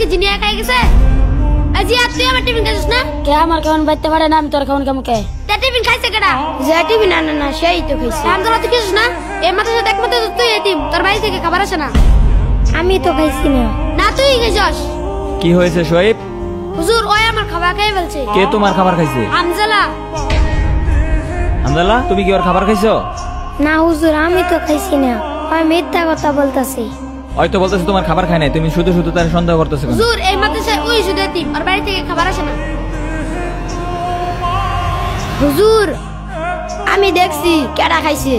কি জিনি একাই গেছে? আজি আর তুই আমার টিফিন খাইছিস না? কে আমার কেমন বাইতে পারে না, আমি তোর কেমন কেমন কে? তা টিফিন খাইছে কেডা? যে টিফিন আনে না সেই তো খাইছে। হামজালা তুই খাইছিস না? এই মাথার সাথে একমাত্র তুই এতিম, তোর বাড়ি থেকে খাবার আসে না। আমি তো খাইছি না। না তুই খাইছস। কি হয়েছে শোয়েব? হুজুর ওই আমার খাবার খাই বলছে। কে তোমার খাবার খাইছে? হামজালা। হামজালা তুমি কি ওর খাবার খাইছো? না হুজুর আমি তো খাইছি না, ওই মিথ্যা কথা বলতাছি। ওই তো বলতেছে তোমার খাবার খায় নাই, তুমি শুধু শুধু তার সন্দেহ করতেছো কেন? হুজুর এই মাদ্রাসায় ওই শুধু এতিম, ওর বাড়ি থেকে খাবার আসে না। হুজুর আমি দেখছি কেডা খাইছে।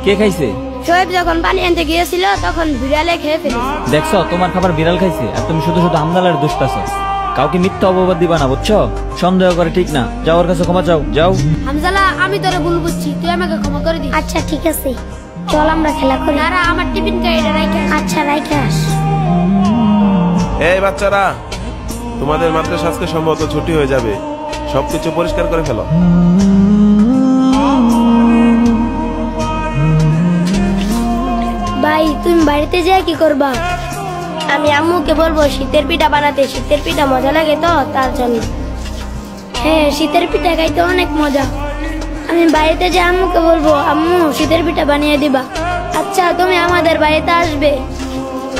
কে খাইছে? শোয়েব যখন পানি আনতে গিয়েছিল তখন বিড়ালে খেয়ে ফেলেছে। দেখছো তোমার খাবার বিড়াল খাইছে, আর তুমি শুধু শুধু হামজালার দোষ পাচ্ছো। কাউকে মিথ্যা অপবাদ দিবা না, বুঝছো? সন্দেহ করে ঠিক না। যাও ওর কাছে ক্ষমা চাও, যাও। হামজালা আমি তোরে ভুল বুঝছি, তুই আমাকে ক্ষমা করে দিস। আচ্ছা ঠিক আছে, চল আমরা খেলা করি। না আমার টিফিন খাই এটা রাইখা। আচ্ছা রাইখে আস। এই বাচ্চারা, তোমাদের মাদ্রাসা আজকে সম্ভবত ছুটি হয়ে যাবে, সবকিছু পরিষ্কার করে ফেলো। ভাই তুমি বাড়িতে যেয়ে কি করবা? আমি আম্মুকে বলবো শীতের পিঠা বানাতে, শীতের পিঠা মজা লাগে তো তার জন্য। হ্যাঁ শীতের পিঠা খাইতে অনেক মজা। আমি বাড়িতে যে আম্মুকে বলবো আম্মু শীতের পিঠা বানিয়ে দিবা। আচ্ছা তুমি আমাদের বাড়িতে আসবে?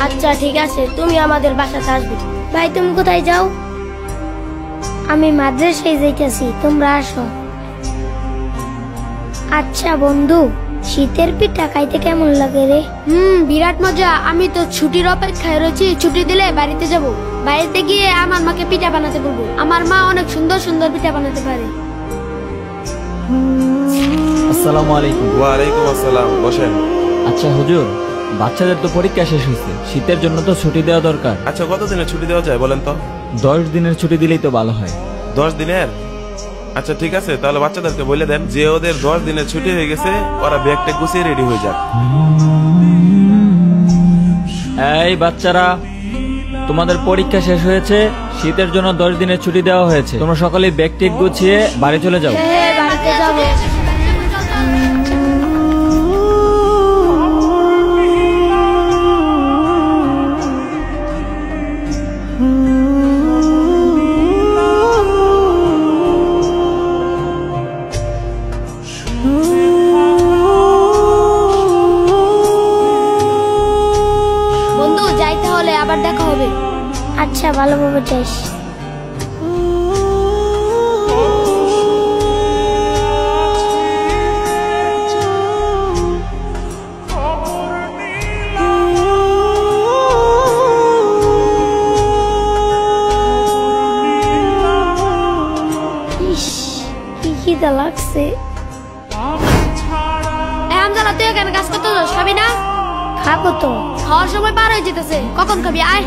আচ্ছা ঠিক আছে, তুমি আমাদের বাসাতে আসবে। ভাই তুমি কোথায় যাও? আমি মাদ্রাসায় যাইতেছি, তোমরা আসো। আচ্ছা বন্ধু, শীতের পিঠা খাইতে কেমন লাগে রে? বিরাট মজা। আমি তো ছুটির অপেক্ষায় রয়েছি, ছুটি দিলে বাড়িতে যাব। বাড়িতে গিয়ে আমার মাকে পিঠা বানাতে বলবো। আমার মা অনেক সুন্দর সুন্দর পিঠা বানাতে পারে। আসসালামু আলাইকুম। ওয়ালাইকুম আসসালাম, বসেন। আচ্ছা হুজুর, বাচ্চাদের তো পরীক্ষা শেষ হয়েছে, শীতের জন্য তো ছুটি দেওয়া দরকার। আচ্ছা কতদিনের ছুটি দেওয়া যায় বলেন তো? 10 দিনের ছুটি দিলেই তো ভালো হয়। 10 দিনের? আচ্ছা ঠিক আছে, তাহলে বাচ্চাদেরকে বলে দেন যে ওদের 10 দিনের ছুটি হয়ে গেছে, ওরা ব্যাগটা গুছিয়ে রেডি হয়ে যাক। এই বাচ্চারা, তোমাদের পরীক্ষা শেষ হয়েছে, শীতের জন্য 10 দিনের ছুটি দেওয়া হয়েছে। তোমরা সকলেই ব্যাগ টেক গুছিয়ে বাড়ি চলে যাও। হ্যাঁ বাড়িতে যাবো। বন্ধু যাই তাহলে, আবার দেখা হবে। আচ্ছা ভালোভাবে যাইস। ইস কি খিদা লাগছে। হামজালা তুই এখানে কাজ করতে যাস, খাবি না? খাবো তো। খাওয়ার সময় পার হয়ে যেতেছে, কখন খাবি? আয়।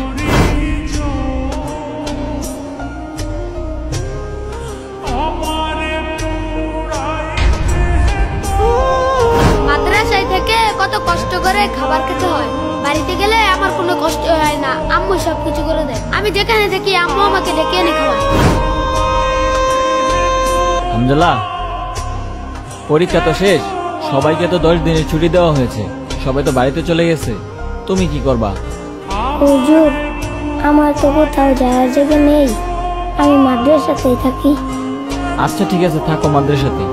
মাদ্রাসায় থেকে কত কষ্ট করে খাবার খেতে হয়, বাড়িতে গেলে আমার কোনো কষ্ট হয় না, আম্মু সবকিছু করে দেয়। আমি যেখানে থাকি আম্মু আমাকে ডেকে এনে খাওয়ায়। হামজালা, পরীক্ষা তো শেষ, সবাইকে তো 10 দিনের ছুটি দেওয়া হয়েছে, সবাই তো বাড়িতে চলে গেছে, তুমি কি করবা? হুজুর আমার তো কোথাও যাওয়ার জায়গা নেই, আমি মাদ্রাসাতেই থাকি। আচ্ছা ঠিক আছে, থাকো মাদ্রাসাতে।